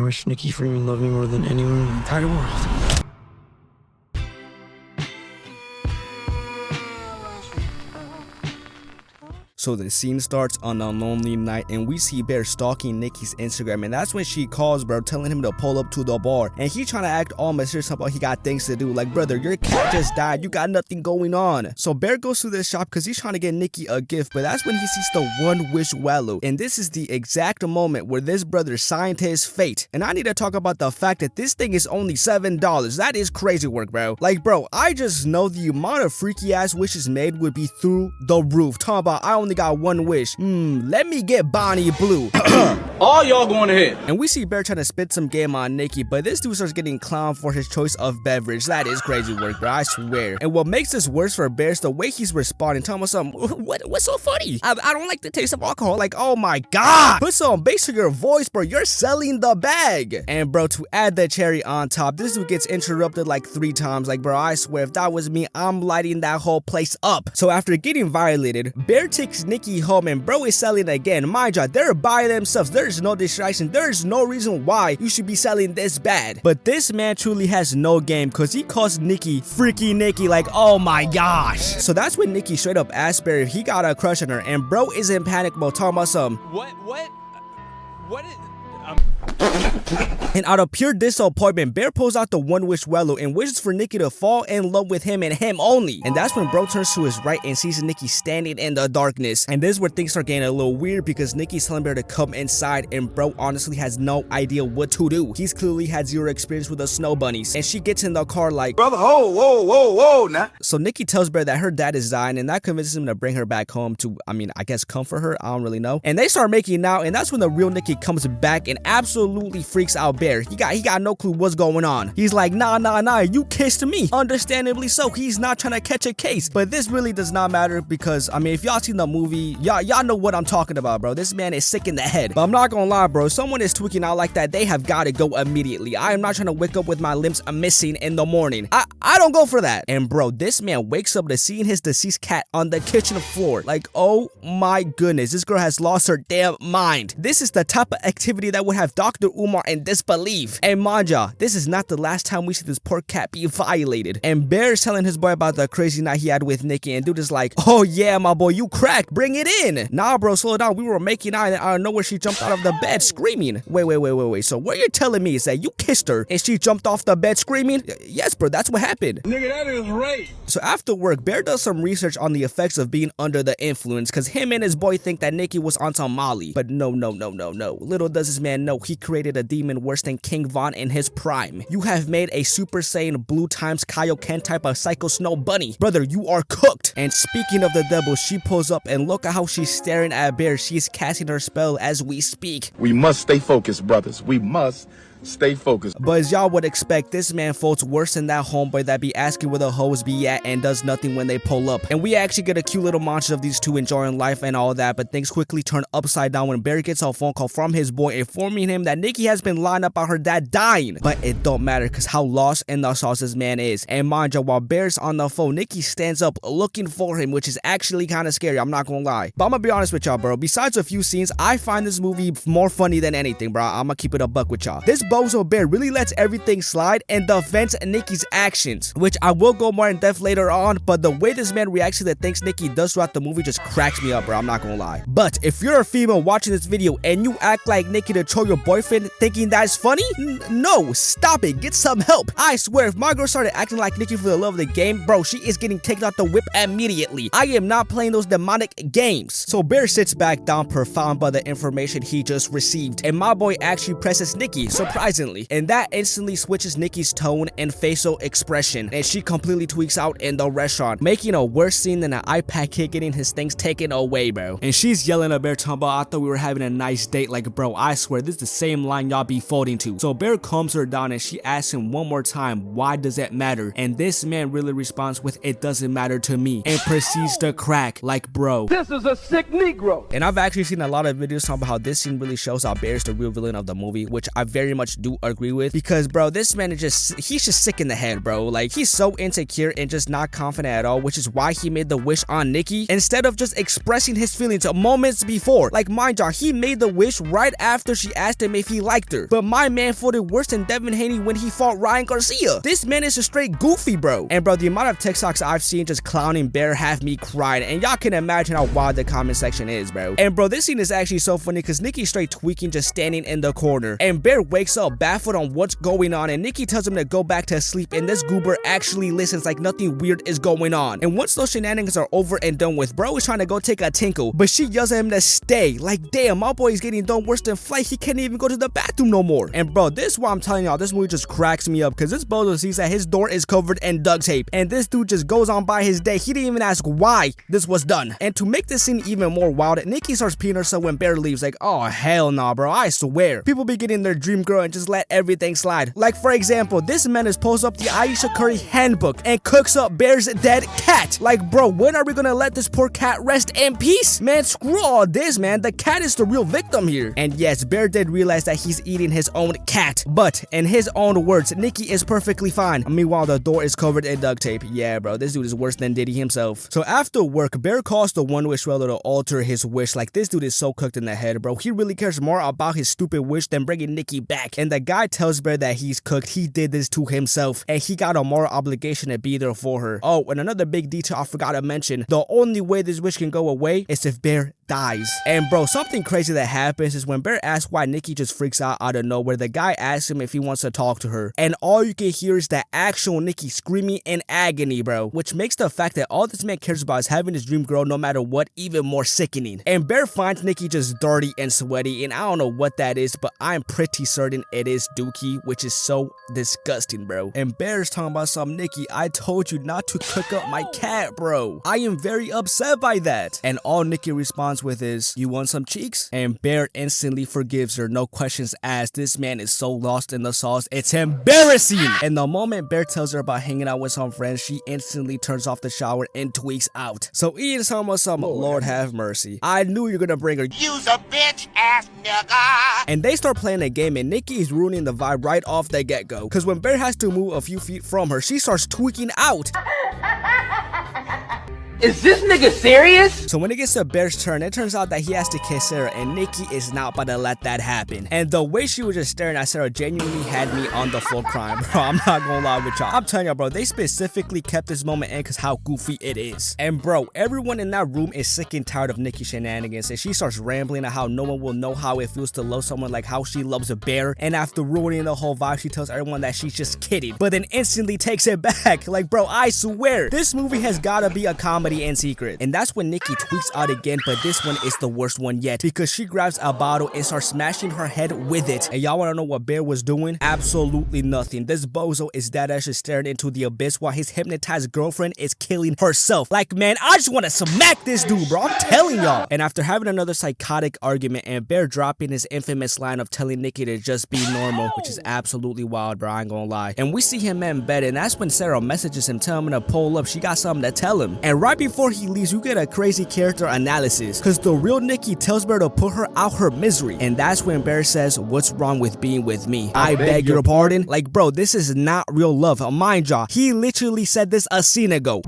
wish Nikki Freeman loved me more than anyone in the entire world. So the scene starts on a lonely night and we see Bear stalking Nikki's Instagram, and that's when she calls, bro, telling him to pull up to the bar, and he trying to act all mysterious about he got things to do, like, brother, your cat just died, you got nothing going on. So Bear goes to this shop because he's trying to get Nikki a gift, but that's when he sees the One Wish Wallow, and this is the exact moment where this brother signed his fate. And I need to talk about the fact that this thing is only $7. That is crazy work, bro. Like, bro, I just know the amount of freaky ass wishes made would be through the roof. Talking about I only got one wish. Let me get Bonnie Blue. All y'all going ahead. And we see Bear trying to spit some game on Nikki, but this dude starts getting clowned for his choice of beverage. That is crazy work, bro, I swear. And what makes this worse for Bear is the way he's responding. Telling us something, what's so funny? I don't like the taste of alcohol. Like, oh my god. Put some bass to your voice, bro. You're selling the bag. And bro, to add the cherry on top, this dude gets interrupted like 3 times. Like, bro, I swear, if that was me, I'm lighting that whole place up. So after getting violated, Bear takes Nikki home and bro is selling again. Mind you, they're by themselves. There's no distraction. There's no reason why you should be selling this bad. But this man truly has no game because he calls Nikki Freaky Nikki, like, oh my gosh. So that's when Nikki straight up asked Bear if he got a crush on her, and bro is in panic mode talking about some what is and out of pure disappointment, Bear pulls out the One Wish Wallow and wishes for Nikki to fall in love with him and him only. And that's when bro turns to his right and sees Nikki standing in the darkness. And this is where things start getting a little weird because Nikki's telling Bear to come inside, and bro honestly has no idea what to do. He's clearly had zero experience with the snow bunnies. And she gets in the car like, Brother, whoa, now. So Nikki tells Bear that her dad is dying, and that convinces him to bring her back home to, I guess comfort her. I don't really know. And they start making out, and that's when the real Nikki comes back and absolutely freaks out Bear. He got no clue what's going on. He's like, nah, you kissed me. Understandably so, he's not trying to catch a case. But this really does not matter because, if y'all seen the movie, y'all know what I'm talking about, bro. This man is sick in the head. But I'm not gonna lie, bro. Someone is tweaking out like that, they have got to go immediately. I am not trying to wake up with my limbs missing in the morning. I don't go for that. And bro, this man wakes up to seeing his deceased cat on the kitchen floor. Like, oh my goodness, this girl has lost her damn mind. This is the type of activity that would have Dr. Umar in disbelief. And manja, this is not the last time we see this poor cat be violated. And Bear is telling his boy about the crazy night he had with Nikki, and dude is like, oh yeah, my boy, you cracked, bring it in. Nah, bro, slow down. We were making out and out of nowhere she jumped out of the bed screaming. Wait. So what you're telling me is that you kissed her and she jumped off the bed screaming? Yes, bro, that's what happened. Nigga, that is rape. So after work, Bear does some research on the effects of being under the influence because him and his boy think that Nikki was on some Molly. But no. Little does this man know he created a demon worse than King Von in his prime. You have made a Super Saiyan Blue times Kaioken type of Psycho Snow Bunny. Brother, you are cooked. And speaking of the devil, she pulls up and look at how she's staring at Bear. She's casting her spell as we speak. We must stay focused, brothers. We must stay focused. But as y'all would expect, this man folds worse than that homeboy that be asking where the hoes be at and does nothing when they pull up. And we actually get a cute little montage of these two enjoying life and all that, but things quickly turn upside down when Barry gets a phone call from his boy informing him that Nikki has been lying about her dad dying. But it don't matter because how lost in the sauce this man is. And mind you, while Bear's on the phone, Nikki stands up looking for him, which is actually kind of scary, I'm not gonna lie. But I'm gonna be honest with y'all, bro. Besides a few scenes, I find this movie more funny than anything, bro. I'm gonna keep it a buck with y'all. This bozo Bear really lets everything slide and defends Nikki's actions, which I will go more in depth later on, but the way this man reacts to the things Nikki does throughout the movie just cracks me up, bro. I'm not gonna lie. But if you're a female watching this video and you act like Nikki to troll your boyfriend thinking that's funny, no, stop it. Get some help. I swear, if my girl started acting like Nikki for the love of the game, bro, she is getting taken out the whip immediately. I am not playing those demonic games. So Bear sits back down, profound by the information he just received, and my boy actually presses Nikki, surprisingly. And that instantly switches Nikki's tone and facial expression, and she completely tweaks out in the restaurant, making a worse scene than an iPad kid getting his things taken away, bro. And she's yelling at Bear, talking about, I thought we were having a nice date. Like, bro, I swear this is the same line y'all be folding to. So Bear calms her down and she asks him one more time, why does it matter? And this man really responds with, it doesn't matter to me, and proceeds to crack. Like, bro, This is a sick Negro. and I've actually seen a lot of videos talking about how this scene really shows how Bear is the real villain of the movie, which I very much much do agree with, because bro, this man is he's just sick in the head, bro. Like, he's so insecure and just not confident at all, which is why he made the wish on Nikki instead of just expressing his feelings moments before. Like, mind you, he made the wish right after she asked him if he liked her. But my man voted worse than Devin Haney when he fought Ryan Garcia. This man is a straight goofy, bro. And bro, the amount of TikToks I've seen just clowning Bear have me crying, and y'all can imagine how wild the comment section is, bro. And bro, this scene is actually so funny because Nikki's straight tweaking, just standing in the corner, and Bear wakes up baffled on what's going on, and Nikki tells him to go back to sleep, and this goober actually listens like nothing weird is going on. And once those shenanigans are over and done with, bro is trying to go take a tinkle, but she yells at him to stay. Like, damn, my boy is getting done worse than flight. He can't even go to the bathroom no more. And bro, this is why I'm telling y'all, this movie just cracks me up, because this bozo sees that his door is covered in duct tape, and this dude just goes on by his day. He didn't even ask why this was done. And to make this scene even more wild, Nikki starts peeing herself when Bear leaves. Like, oh hell nah, bro, I swear. People be getting their dream girl and just let everything slide. Like, for example, this man has pulls up the Aisha Curry handbook and cooks up Bear's dead cat. Like, bro, when are we gonna let this poor cat rest in peace? Man, screw all this, man. The cat is the real victim here. And yes, Bear did realize that he's eating his own cat, but in his own words, Nikki is perfectly fine. Meanwhile, the door is covered in duct tape. Yeah, bro, this dude is worse than Diddy himself. So after work, Bear calls the One Wish Dweller to alter his wish. Like, this dude is so cooked in the head, bro. He really cares more about his stupid wish than bringing Nikki back. And the guy tells Bear that he's cooked. He did this to himself, and he got a moral obligation to be there for her. Oh, and another big detail I forgot to mention, the only way this wish can go away is if Bear dies. And bro, something crazy that happens is when Bear asks why Nikki just freaks out of nowhere, the guy asks him if he wants to talk to her, and all you can hear is the actual Nikki screaming in agony, bro, which makes the fact that all this man cares about is having his dream girl no matter what even more sickening. And Bear finds Nikki just dirty and sweaty, and I don't know what that is, but I'm pretty certain it is Dookie, which is so disgusting, bro. And Bear's talking about some, Nikki, I told you not to cook up my cat, bro. I am very upset by that. And all Nikki responds with is, you want some cheeks? And Bear instantly forgives her, no questions asked. This man is so lost in the sauce, it's embarrassing. And the moment Bear tells her about hanging out with some friends, she instantly turns off the shower and tweaks out. So Ian's talking about some, Lord have mercy. I knew you were gonna bring her. Use a bitch ass nigga. And they start playing a game, and Nikki is ruining the vibe right off the get-go. Because when Bear has to move a few feet from her, she starts tweaking out. Is this nigga serious? So when it gets to Bear's turn, it turns out that he has to kiss Sarah, and Nikki is not about to let that happen. And the way she was just staring at Sarah genuinely had me on the floor crying, bro. I'm not gonna lie with y'all. I'm telling y'all, bro, they specifically kept this moment in because how goofy it is. And bro, everyone in that room is sick and tired of Nikki's shenanigans, and she starts rambling at how no one will know how it feels to love someone like how she loves a Bear. And after ruining the whole vibe, she tells everyone that she's just kidding, but then instantly takes it back. Like, bro, I swear, this movie has gotta be a comedy in secret. And that's when Nikki tweaks out again, but this one is the worst one yet, because she grabs a bottle and starts smashing her head with it. And y'all wanna know what Bear was doing? Absolutely nothing. This bozo is deadass just staring into the abyss while his hypnotized girlfriend is killing herself. Like, man, I just wanna smack this dude, bro. I'm telling y'all. And after having another psychotic argument and Bear dropping his infamous line of telling Nikki to just be normal, which is absolutely wild, bro, I ain't gonna lie. And we see him in bed, and that's when Sarah messages him telling him to pull up. She got something to tell him. And right before he leaves, you get a crazy character analysis, because the real Nikki tells Bear to put her out her misery. And that's when Bear says, what's wrong with being with me? I beg your pardon? Like, bro, this is not real love. Mind y'all, he literally said this a scene ago.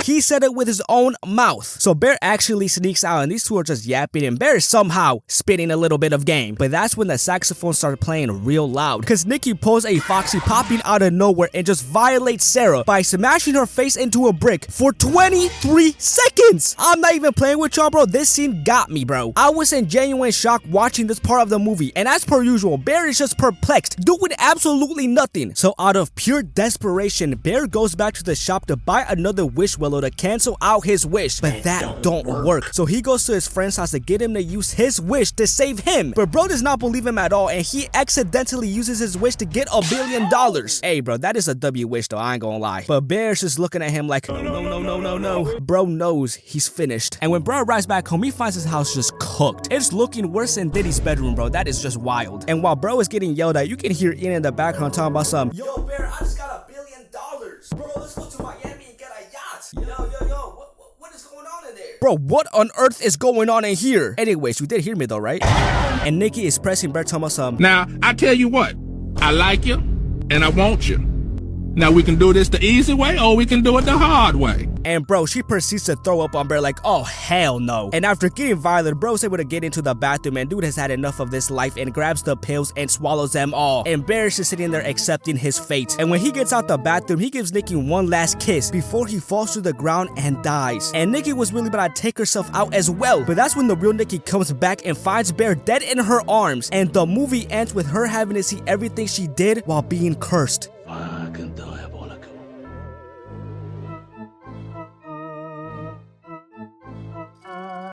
He said it with his own mouth. So Bear actually sneaks out, and these two are just yapping, and Bear is somehow spitting a little bit of game. But that's when the saxophone started playing real loud, because Nikki pulls a Foxy popping out of nowhere and just violates Sarah by smashing her face into a brick for 23 seconds. I'm not even playing with y'all, bro. This scene got me, bro. I was in genuine shock watching this part of the movie, and as per usual, Bear is just perplexed, doing absolutely nothing. So out of pure desperation, Bear goes back to the shop to buy another wish willow to cancel out his wish, but that don't work. So he goes to his friend's house to get him to use his wish to save him, but bro does not believe him at all, and he accidentally uses his wish to get $1 billion. Hey bro, that is a W wish though, I ain't gonna lie. But Bear's just looking at him like, no. Bro knows he's finished. And when bro arrives back home, he finds his house just cooked. It's looking worse than Diddy's bedroom, bro. That is just wild. And while bro is getting yelled at, you can hear Ian in the background talking about some, yo Bear, I just got $1 billion. Bro, let's go to Miami and get a yacht. Yo, what is going on in there? Bro, what on earth is going on in here? Anyways, you did hear me though, right? And Nikki is pressing Bear, telling us Now, I tell you what, I like you and I want you. Now we can do this the easy way or we can do it the hard way. And bro, she proceeds to throw up on Bear like, oh hell no. And after getting violent, bro's able to get into the bathroom and dude has had enough of this life and grabs the pills and swallows them all. And Bear is just sitting there accepting his fate. And when he gets out the bathroom, he gives Nikki one last kiss before he falls to the ground and dies. And Nikki was really about to take herself out as well. But that's when the real Nikki comes back and finds Bear dead in her arms. And the movie ends with her having to see everything she did while being cursed.